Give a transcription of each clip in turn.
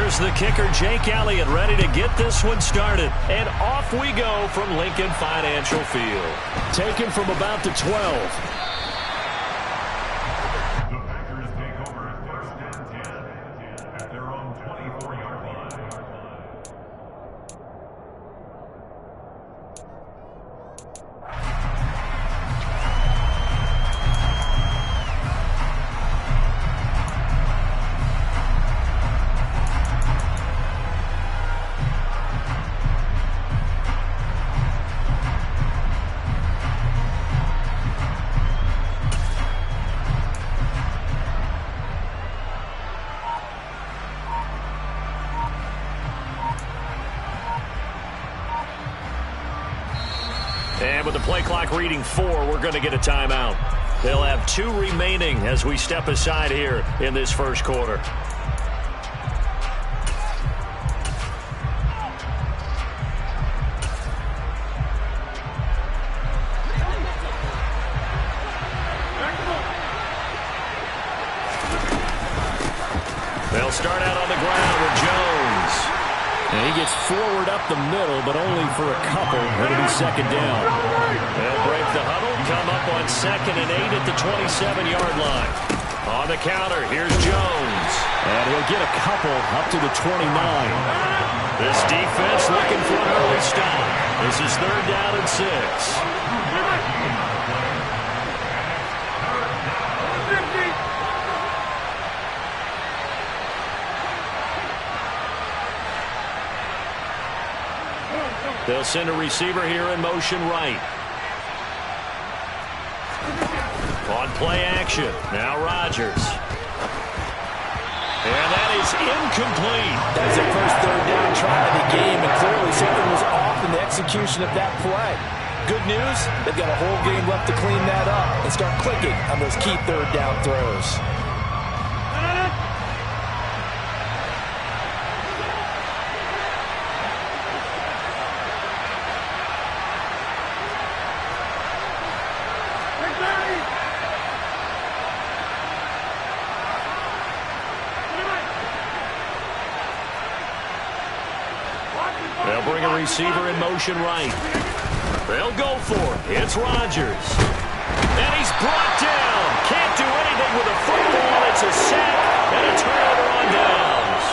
Here's the kicker, Jake Elliott, ready to get this one started. And off we go from Lincoln Financial Field. Taken from about the 12. And with the play clock reading 4, we're going to get a timeout. They'll have 2 remaining as we step aside here in this first quarter. They'll start out on the ground with Jones. And he gets forward up the middle, but only for a couple. It'll be second down. They'll break the huddle, come up on 2nd and 8 at the 27-yard line. On the counter, here's Jones. And he'll get a couple up to the 29. This defense looking for an early stop. This is 3rd down and 6. They'll send a receiver here in motion right. On play action. Now Rodgers. And that is incomplete. That's their first 3rd down try of the game, and clearly something was off in the execution of that play. Good news, they've got a whole game left to clean that up and start clicking on those key 3rd down throws. They'll bring a receiver in motion right. They'll go for it. It's Rodgers. And he's brought down. Can't do anything with a football. It's a sack and a turnover on downs.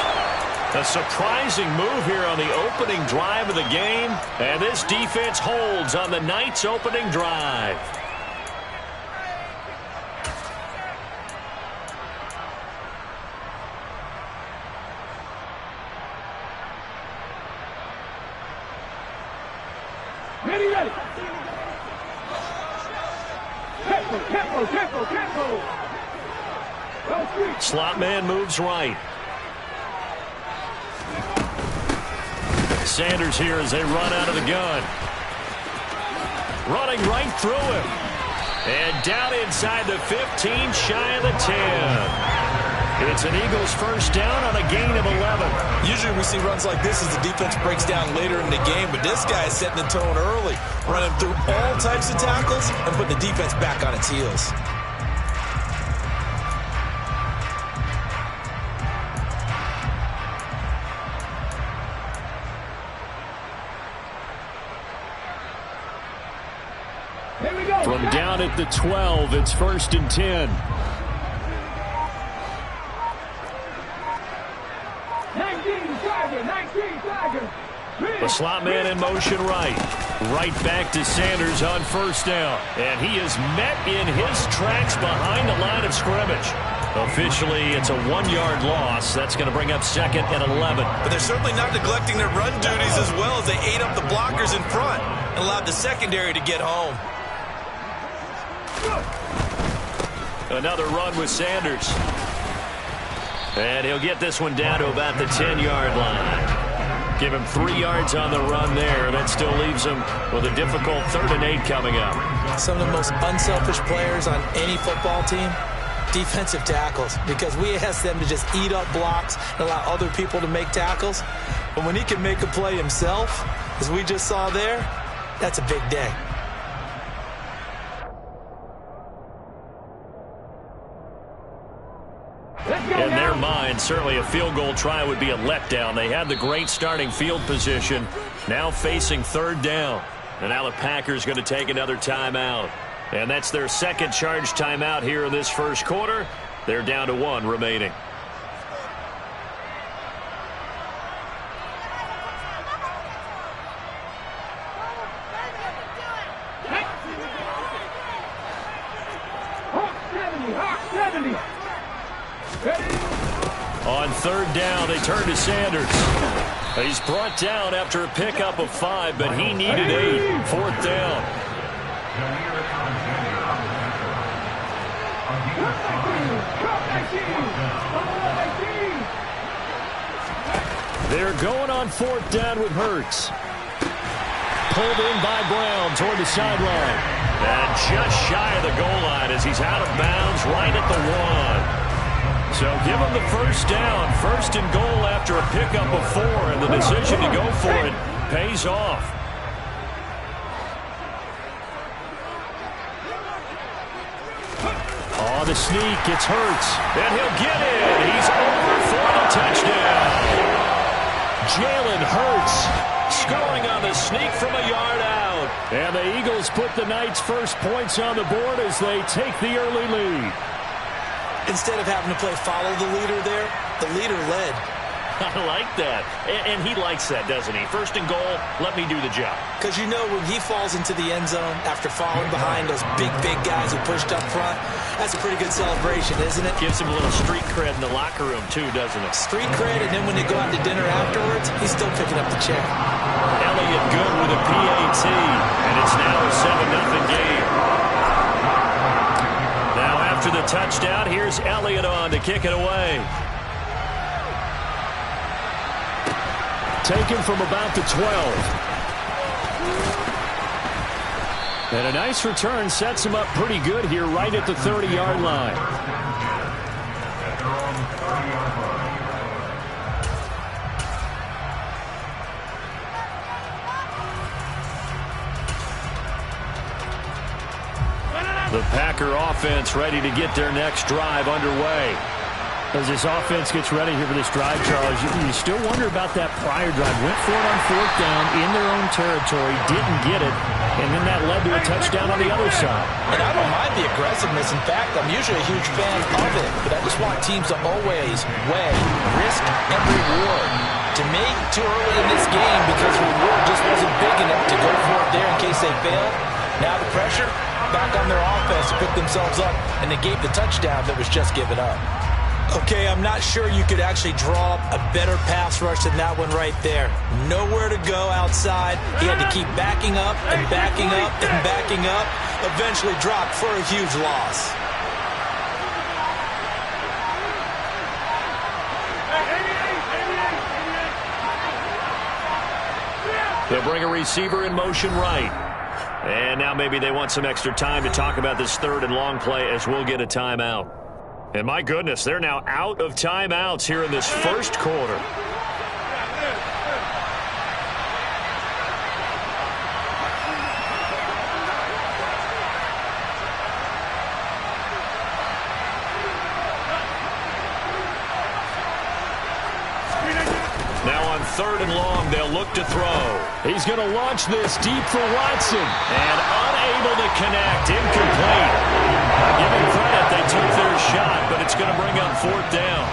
A surprising move here on the opening drive of the game. And this defense holds on the night's opening drive. Ready. Tempo. Slot man moves right. Sanders here as they run out of the gun. Running right through him. And down inside the 15, shy of the 10. It's an Eagles first down on a gain of 11. Usually we see runs like this as the defense breaks down later in the game, but this guy is setting the tone early, running through all types of tackles and putting the defense back on its heels. From down at the 12, it's 1st and 10. The slot man in motion right. Right back to Sanders on 1st down. And he is met in his tracks behind the line of scrimmage. Officially, it's a 1-yard loss. That's going to bring up 2nd and 11. But they're certainly not neglecting their run duties as well as they ate up the blockers in front and allowed the secondary to get home. Another run with Sanders. And he'll get this one down to about the 10-yard line. Give him 3 yards on the run there. That still leaves him with a difficult 3rd and 8 coming up. Some of the most unselfish players on any football team, defensive tackles, because we ask them to just eat up blocks and allow other people to make tackles. But when he can make a play himself, as we just saw there, that's a big day. In their mind, line. Certainly a field goal try would be a letdown. They had the great starting field position. Now facing third down. And now the Packers going to take another timeout. And that's their second charge timeout here in this first quarter. They're down to 1 remaining. On third down, they turn to Sanders. He's brought down after a pickup of 5, but he needed 8. Fourth down. They're going on fourth down with Hurts. Pulled in by Brown toward the sideline. And just shy of the goal line as he's out of bounds right at the 1. So give him the first down. First and goal after a pickup of 4. And the decision to go for it pays off. Oh, the sneak. It's Hurts. And he'll get it. He's over for the touchdown. Jalen Hurts scoring on the sneak from a yard out. And the Eagles put the Knights' first points on the board as they take the early lead. Instead of having to play follow the leader there, the leader led. I like that. And he likes that, doesn't he? First and goal, let me do the job. Because you know when he falls into the end zone after falling behind those big guys who pushed up front, that's a pretty good celebration, isn't it? Gives him a little street cred in the locker room, too, doesn't it? Street cred, and then when they go out to dinner afterwards, he's still picking up the check. Elliott good with a PAT, and it's now a 7-0 game. Now after the touchdown, here's Elliott on to kick it away. Taken from about the 12. And a nice return sets him up pretty good here right at the 30-yard line. The Packer offense ready to get their next drive underway. As this offense gets ready here for this drive, Charles, you still wonder about that prior drive. Went for it on fourth down in their own territory, didn't get it, and then that led to a touchdown on the other side. And I don't mind the aggressiveness. In fact, I'm usually a huge fan of it, but I just want teams to always weigh risk and reward. To me, too early in this game because the reward just wasn't big enough to go for it there in case they failed. Now the pressure back on their offense to pick themselves up, and they gave the touchdown that was just given up. Okay, I'm not sure you could actually draw up a better pass rush than that one right there. Nowhere to go outside. He had to keep backing up and backing up and backing up. Eventually dropped for a huge loss. They'll bring a receiver in motion right. And now maybe they want some extra time to talk about this third and long play as we'll get a timeout. And my goodness, they're now out of timeouts here in this first quarter. Now on third and long, they'll look to throw. He's going to launch this deep for Watson. And unable to connect, incomplete. Give him credit, they took their shot, but it's going to bring up fourth down.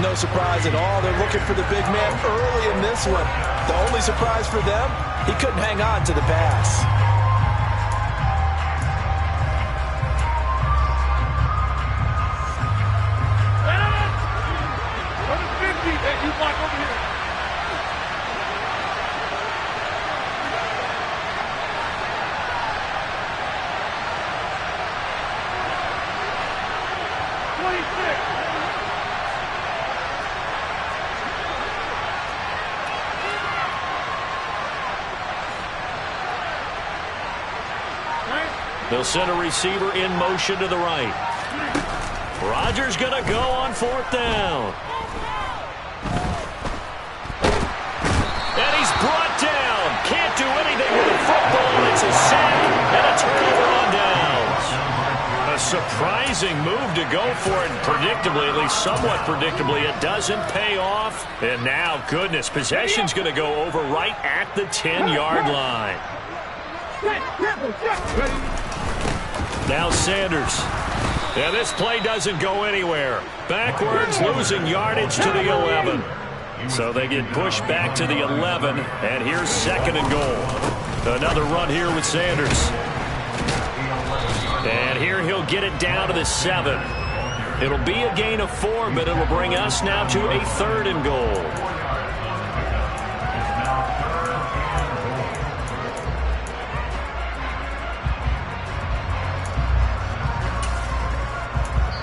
No surprise at all. They're looking for the big man early in this one. The only surprise for them, he couldn't hang on to the pass. They'll send a receiver in motion to the right. Rodgers going to go on fourth down. And he's brought down. Can't do anything with the football. It's a sack and a turnover on downs. A surprise amazing move to go for it. Predictably, at least somewhat predictably, it doesn't pay off. And now, goodness, possession's going to go over right at the 10-yard line. Now Sanders. Yeah, this play doesn't go anywhere. Backwards, losing yardage to the 11. So they get pushed back to the 11, and here's 2nd and goal. Another run here with Sanders. And here he'll get it down to the 7. It'll be a gain of 4, but it'll bring us now to a 3rd and goal.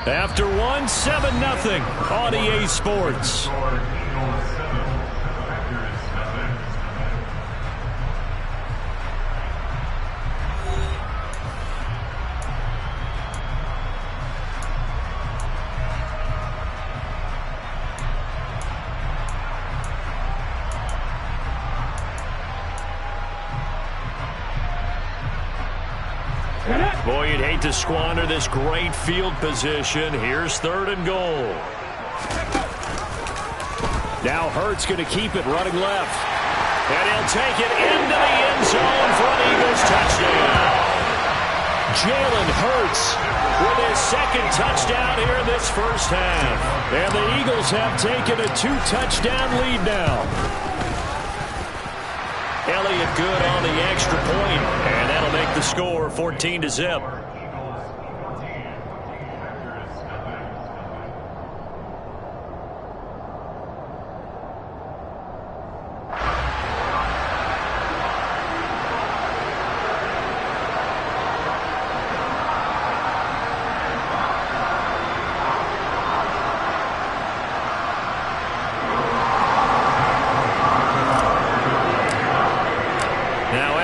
After 1, 7-0 on EA Sports. Boy, you'd hate to squander this great field position. Here's 3rd and goal. Now Hurts going to keep it running left. And he'll take it into the end zone for an Eagles touchdown. Jalen Hurts with his 2nd touchdown here in this first half. And the Eagles have taken a 2-touchdown lead now. Elliott good on the extra point, and that'll make the score 14-0.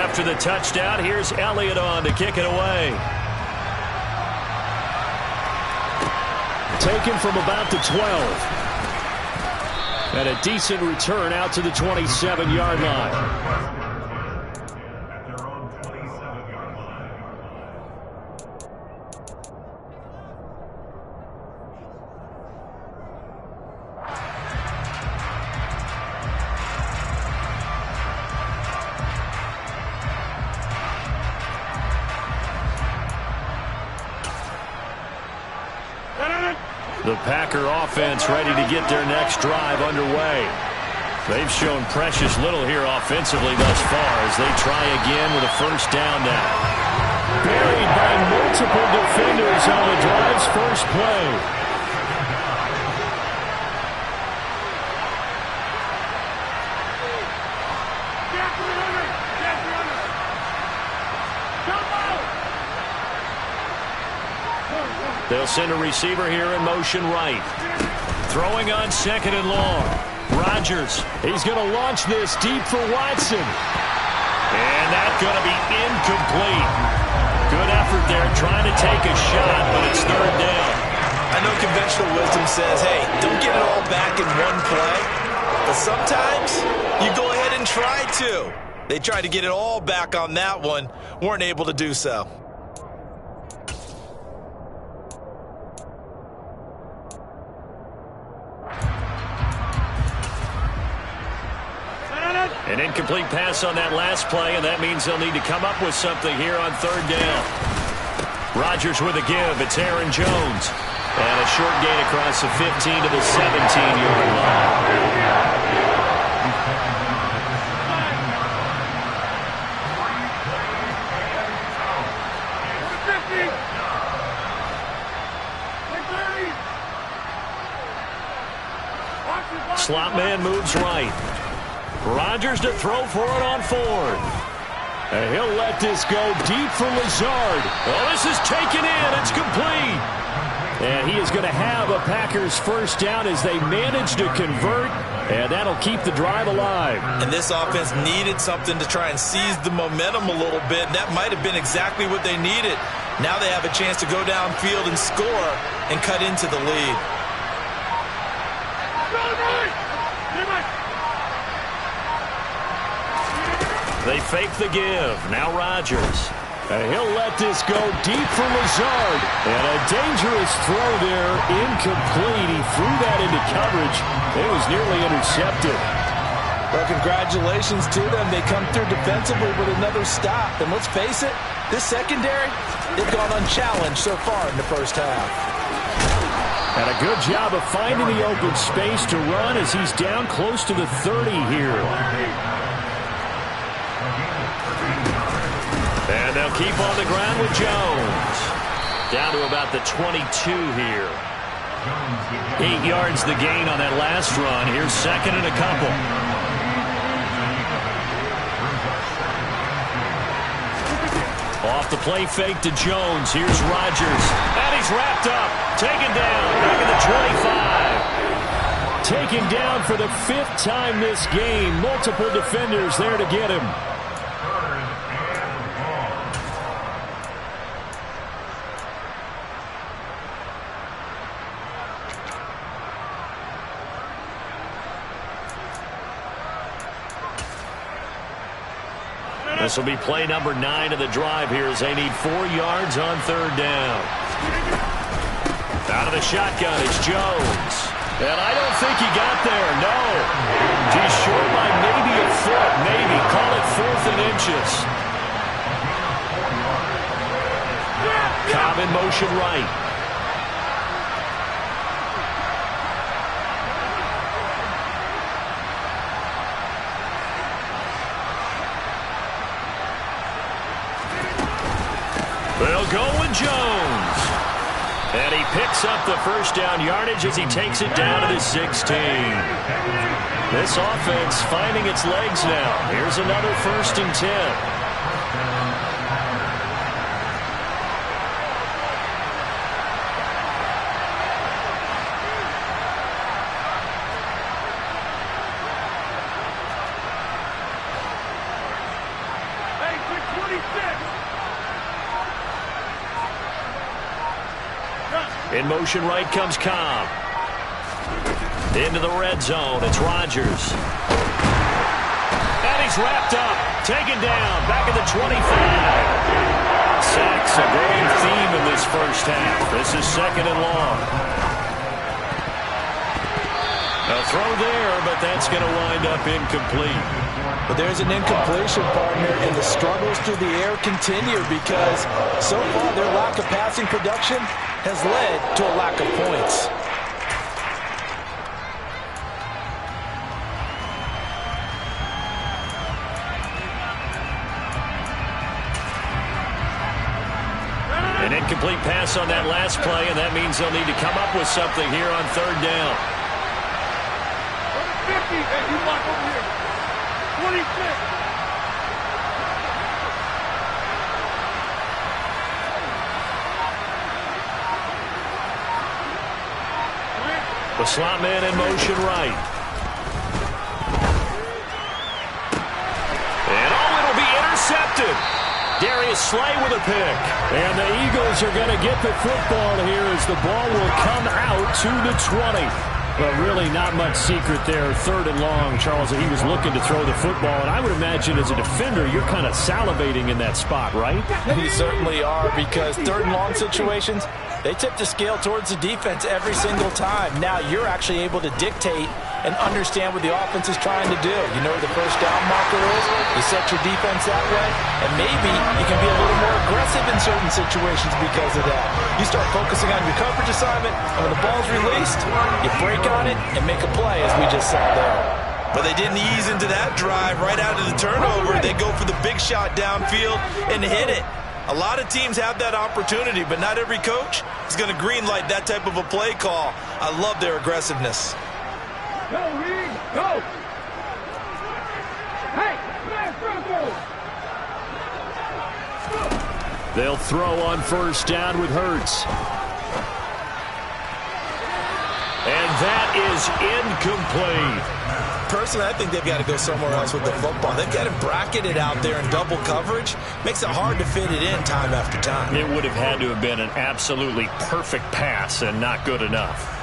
After the touchdown, here's Elliott on to kick it away. Taken from about the 12. And a decent return out to the 27-yard line. The Packer offense ready to get their next drive underway. They've shown precious little here offensively thus far as they try again with a first down now. Buried by multiple defenders on the drive's first play. They'll send a receiver here in motion right. Throwing on 2nd and long. Rodgers, he's going to launch this deep for Watson. And that's going to be incomplete. Good effort there trying to take a shot, but it's 3rd down. I know conventional wisdom says, hey, don't get it all back in one play. But sometimes you go ahead and try to. They tried to get it all back on that one. Weren't able to do so. An incomplete pass on that last play, and that means they'll need to come up with something here on 3rd down. Rodgers with a give. It's Aaron Jones. And a short gain across the 15 to the 17-yard line. Slot man moves right. Rodgers to throw for it on 4th. And he'll let this go deep for Lazard. Oh, this is taken in. It's complete. And he is going to have a Packers first down as they manage to convert. And that'll keep the drive alive. And this offense needed something to try and seize the momentum a little bit. That might have been exactly what they needed. Now they have a chance to go downfield and score and cut into the lead. They fake the give. Now Rodgers. He'll let this go deep for Lazard. And a dangerous throw there, incomplete. He threw that into coverage. It was nearly intercepted. Well, congratulations to them. They come through defensively with another stop. And let's face it, this secondary, they've gone unchallenged so far in the first half. And a good job of finding the open space to run as he's down close to the 30 here. And they'll keep on the ground with Jones. Down to about the 22 here. 8 yards the gain on that last run. Here's second and a couple. Off the play fake to Jones. Here's Rodgers. And he's wrapped up. Taken down. Back at the 25. Taken down for the 5th time this game. Multiple defenders there to get him. This will be play number 9 of the drive here as they need 4 yards on third down. Out of the shotgun, it's Jones. And I don't think he got there, no. He's short by maybe a foot, maybe. Call it 4th and inches. Cobb in motion right. They'll go with Jones. And he picks up the first down yardage as he takes it down to the 16. This offense finding its legs now. Here's another 1st and 10. In motion right comes Cobb. Into the red zone. It's Rodgers. And he's wrapped up. Taken down. Back at the 25. Sacks a growing theme in this first half. This is 2nd and long. A throw there, but that's going to wind up incomplete. But there's an incompletion, partner, and the struggles through the air continue because so far their lack of passing production has led to a lack of points. An incomplete pass on that last play, and that means they'll need to come up with something here on third down. 50, hey, you block over here. 26. The slot man in motion right. And it'll be intercepted. Darius Slay with a pick. And the Eagles are going to get the football here as the ball will come out to the 20. But really not much secret there. 3rd and long, Charles, that he was looking to throw the football. And I would imagine as a defender, you're kind of salivating in that spot, right? You certainly are, because 3rd and long situations, they tip the scale towards the defense every single time. Now you're actually able to dictate and understand what the offense is trying to do. You know where the first down marker is. You set your defense that way, and maybe you can be a little more aggressive in certain situations because of that. You start focusing on your coverage assignment, and when the ball's released, you break on it and make a play, as we just saw there. But they didn't ease into that drive right out of the turnover. They go for the big shot downfield and hit it. A lot of teams have that opportunity, but not every coach is going to greenlight that type of a play call. I love their aggressiveness. Go, Reed, go! Hey, go! They'll throw on first down with Hurts. And that is incomplete. Personally, I think they've got to go somewhere else with the football. They've got to bracket it out there in double coverage. Makes it hard to fit it in time after time. It would have had to have been an absolutely perfect pass and not good enough.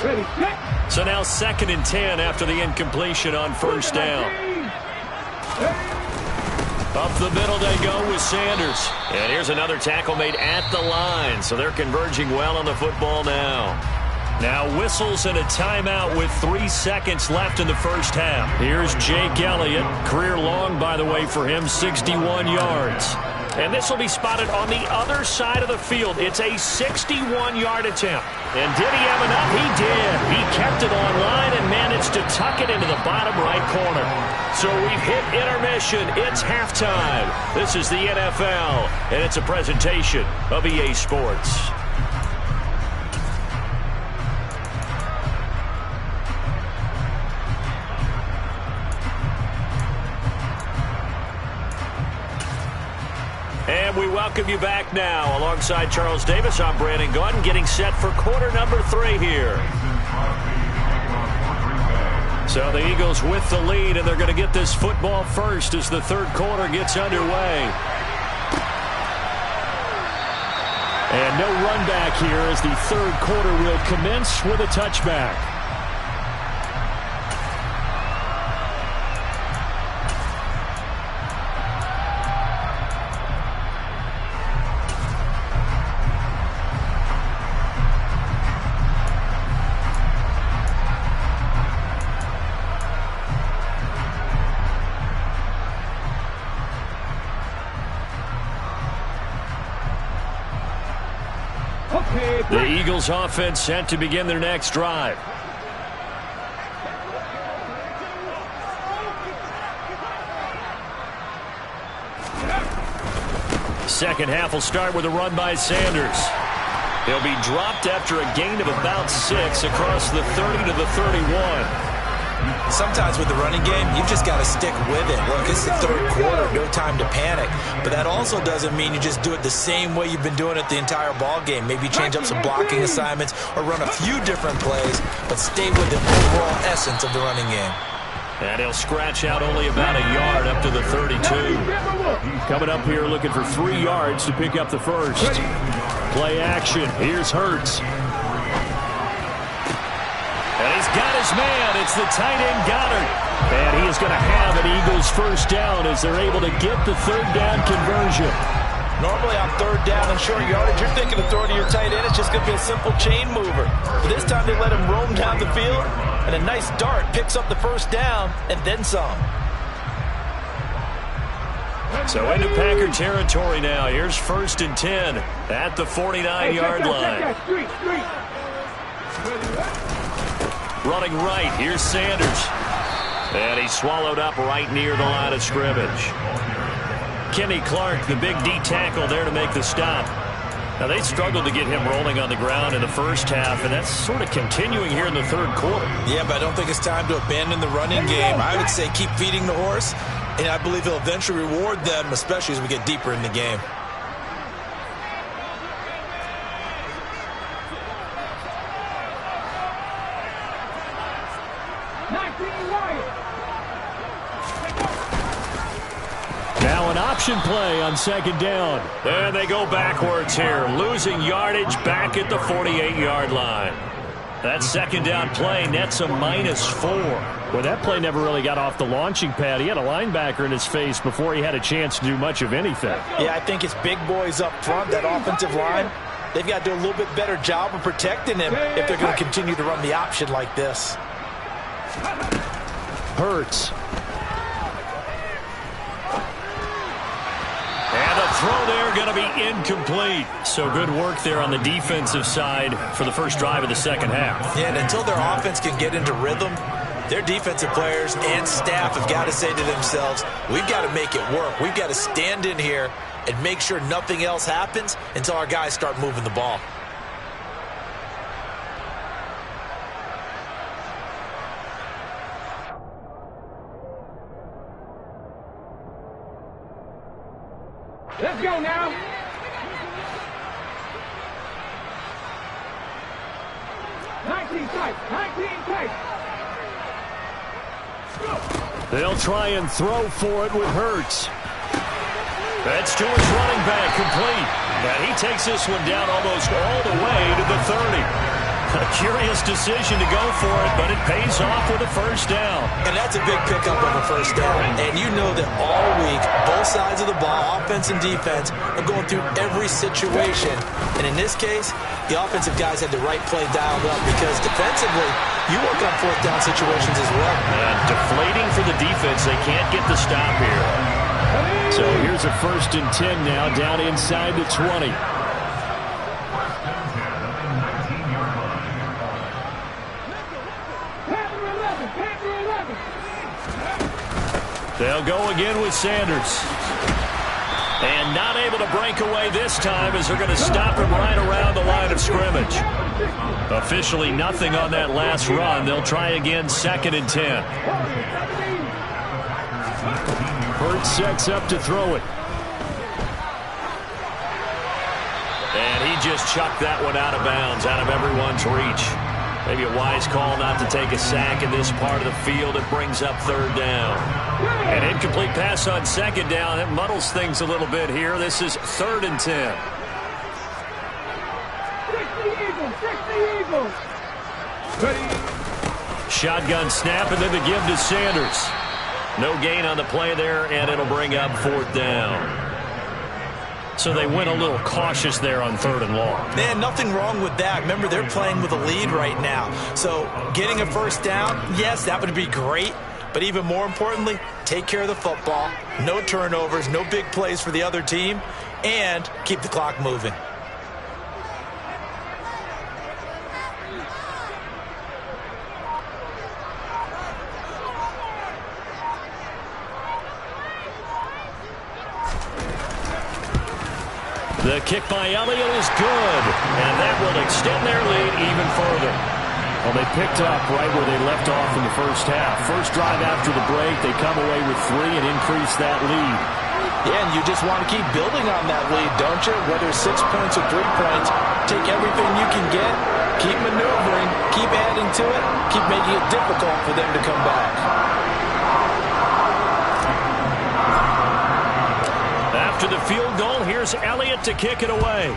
Ready, set. So now 2nd and 10 after the incompletion on first down. Up the middle they go with Sanders. And here's another tackle made at the line, so they're converging well on the football now. Now whistles and a timeout with 3 seconds left in the first half. Here's Jake Elliott. Career long, by the way, for him, 61 yards. And this will be spotted on the other side of the field. It's a 61-yard attempt. And did he have enough? He did. He kept it on line and managed to tuck it into the bottom right corner. So we've hit intermission. It's halftime. This is the NFL, and it's a presentation of EA Sports. And we welcome you back now. Alongside Charles Davis, I'm Brandon Gaudin, getting set for quarter number 3 here. So the Eagles with the lead, and they're going to get this football first as the third quarter gets underway. And no run back here as the third quarter will commence with a touchback. The Eagles offense set to begin their next drive. Second half will start with a run by Sanders. He'll be dropped after a gain of about 6 across the 30 to the 31. Sometimes with the running game, you've just got to stick with it. Look, it's the third quarter, no time to panic. But that also doesn't mean you just do it the same way you've been doing it the entire ball game. Maybe change up some blocking assignments or run a few different plays, but stay with the overall essence of the running game. And he'll scratch out only about a yard up to the 32. Coming up here looking for 3 yards to pick up the first. Play action. Here's Hurts. And he's got his man. It's the tight end Goddard. And he is going to have an Eagles first down as they're able to get the third down conversion. Normally on third down and short yardage, you're thinking of throwing to your tight end. It's just going to be a simple chain mover. But this time they let him roam down the field, and a nice dart picks up the first down and then some. So into Packer territory now. Here's 1st and 10 at the 49-yard line. Running right, here's Sanders. And he's swallowed up right near the line of scrimmage. Kenny Clark, the big D tackle there to make the stop. Now, they struggled to get him rolling on the ground in the first half, and that's sort of continuing here in the third quarter. Yeah, but I don't think it's time to abandon the running game. I would say keep feeding the horse, and I believe he'll eventually reward them, especially as we get deeper in the game. Now an option play on second down. And they go backwards here, losing yardage back at the 48-yard line. That second down play nets a -4. Well, that play never really got off the launching pad. He had a linebacker in his face before he had a chance to do much of anything. Yeah, I think it's big boys up front, that offensive line. They've got to do a little bit better job of protecting him if they're going to continue to run the option like this. Hurts. And the throw there going to be incomplete. So good work there on the defensive side for the first drive of the second half. Yeah, and until their offense can get into rhythm, their defensive players and staff have got to say to themselves, we've got to make it work. We've got to stand in here and make sure nothing else happens until our guys start moving the ball. Let's go now. They'll try and throw for it with Hurts. That's to his running back, complete. And he takes this one down almost all the way to the 30. A curious decision to go for it, but it pays off with a first down. And that's a big pickup of a first down. And you know that all week, both sides of the ball, offense and defense, are going through every situation. And in this case, the offensive guys had the right play dialed up because defensively, you work on fourth down situations as well. Deflating for the defense. They can't get the stop here. So here's a 1st and 10 now, down inside the 20. They'll go again with Sanders. And not able to break away this time as they're going to stop him right around the line of scrimmage. Officially nothing on that last run. They'll try again 2nd and 10. Hurts sets up to throw it. And he just chucked that one out of bounds, out of everyone's reach. Maybe a wise call not to take a sack in this part of the field. It brings up 3rd down. An incomplete pass on 2nd down. It muddles things a little bit here. This is 3rd and 10. Shotgun snap, and then the give to Sanders. No gain on the play there, and it'll bring up 4th down. So they went a little cautious there on 3rd and long. Man, nothing wrong with that. Remember, they're playing with a lead right now. So getting a first down, yes, that would be great. But even more importantly, take care of the football. No turnovers, no big plays for the other team, and keep the clock moving. The kick by Elliott is good, and that will extend their lead even further. Well, they picked up right where they left off in the first half. First drive after the break, they come away with 3 and increase that lead. Yeah, and you just want to keep building on that lead, don't you? Whether 6 points or 3 points, take everything you can get, keep maneuvering, keep adding to it, keep making it difficult for them to come back. After the field goal, here's Elliott to kick it away.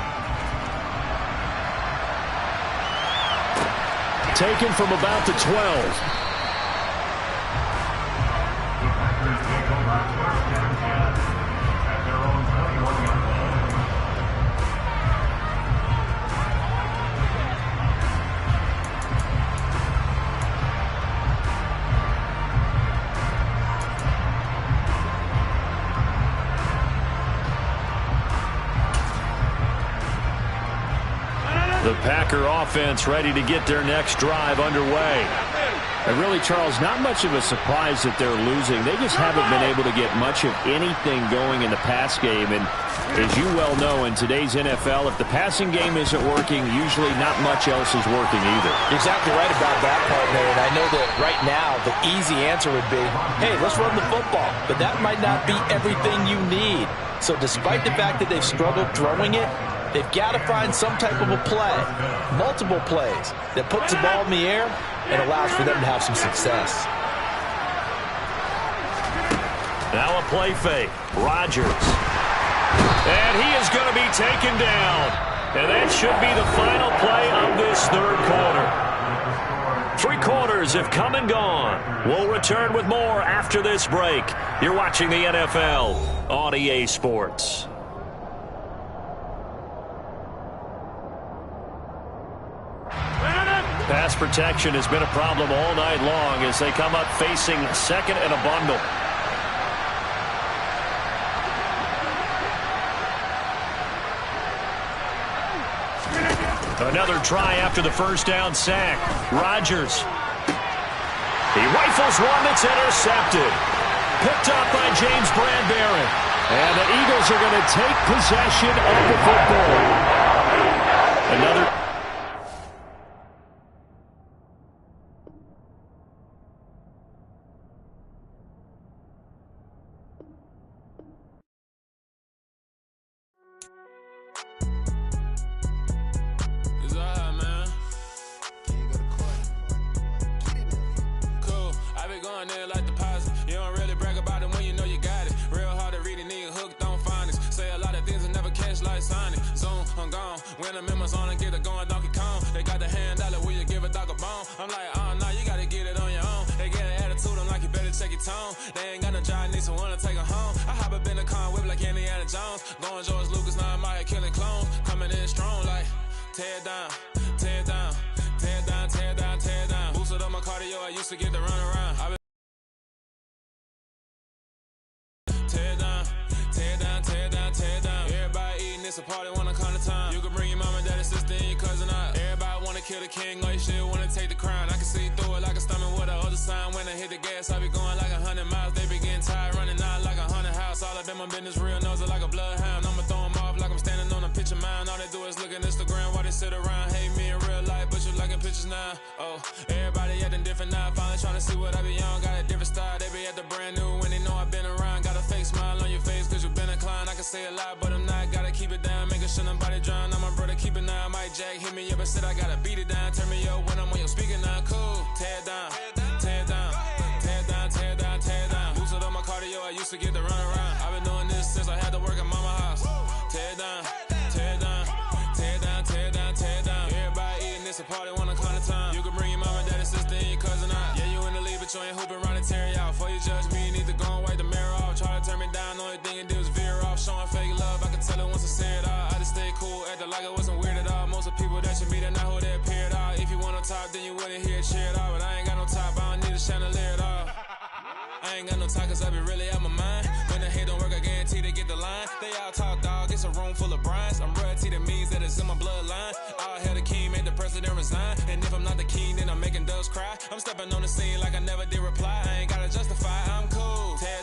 Taken from about the 12. The Packer offense ready to get their next drive underway. And really, Charles, not much of a surprise that they're losing. They just haven't been able to get much of anything going in the pass game. And as you well know, in today's NFL, if the passing game isn't working, usually not much else is working either. You're exactly right about that, partner. And I know that right now the easy answer would be, hey, let's run the football. But that might not be everything you need. So despite the fact that they've struggled throwing it, they've got to find some type of a play, multiple plays, that puts the ball in the air and allows for them to have some success. Now a play fake. Rodgers. And he is going to be taken down. And that should be the final play of this 3rd quarter. 3 quarters have come and gone. We'll return with more after this break. You're watching the NFL on EA Sports. Pass protection has been a problem all night long as they come up facing 2nd and a bundle. Another try after the first down sack. Rodgers. He rifles one that's intercepted. Picked up by James Bradbury. And the Eagles are going to take possession of the football. Another. When the members on and get it going. tone. They ain't got no job, need someone to take her home. I hop up in the car, whip like Indiana Jones. Going George Lucas, now I'm out here killing clones. Coming in strong like, tear down, tear down, tear down, tear down, tear down. Boosted up my cardio, I used to get to run around. Tear down, tear down, tear down, tear down. Everybody eating, it's a party, wanna come to time. You can bring your mom and daddy, sister, and your cousin out. Everybody wanna kill the king, or you still wanna take the crown. I can see through it like a stomach with a other sign. When I hit the gas, I be going like 100 miles. They be getting tired, running out like 100 house. All of them, my business real, nose like a bloodhound. I'ma throw them off like I'm standing on a picture mound. All they do is look at Instagram while they sit around. Hate me in real life, but you liking pictures now. Oh, everybody acting different now. Finally trying to see what I be on. Got a different style, they be at the brand new when they know I've been around. Got a fake smile on your face cause you been inclined. I can say a lot, but I'm not. Gotta keep it down, making sure nobody drown. Now my brother keep it now. Mike Jack hit me up and said I gotta beat it down. Turn me up when I'm on your speaker now. Cool, tear down, tear down, tear down, tear down, tear down. Boosted up my cardio, I used to get to run around. I've been doing this since I had to work at mama house. Tear down, tear down, tear down, tear down, tear down. Everybody eating, it's a party, wanna come to time. You can bring your mom and daddy, sister, and your cousin out. Yeah, you in the league, but you ain't hooping around and tear out. Before you judge me, you need to go and wipe the mirror off. Try to turn me down, only thing you did was veer off. Showing fake love, I can tell it once I say it all. I just stay cool, acting like it wasn't weird at all. Most of the people that you meet are not who they appear at all. If you want on top, then you wouldn't hear it cheer at all. But I ain't got no top, I don't need a chandelier at all. I ain't got no talk cause I be really out my mind. When the hate don't work, I guarantee they get the line. They all talk dog, it's a room full of brinds. I'm royalty, that means that it's in my bloodline. All hell the king, made the president resign. And if I'm not the king, then I'm making doves cry. I'm stepping on the scene like I never did reply. I ain't gotta justify, I'm cool. Tear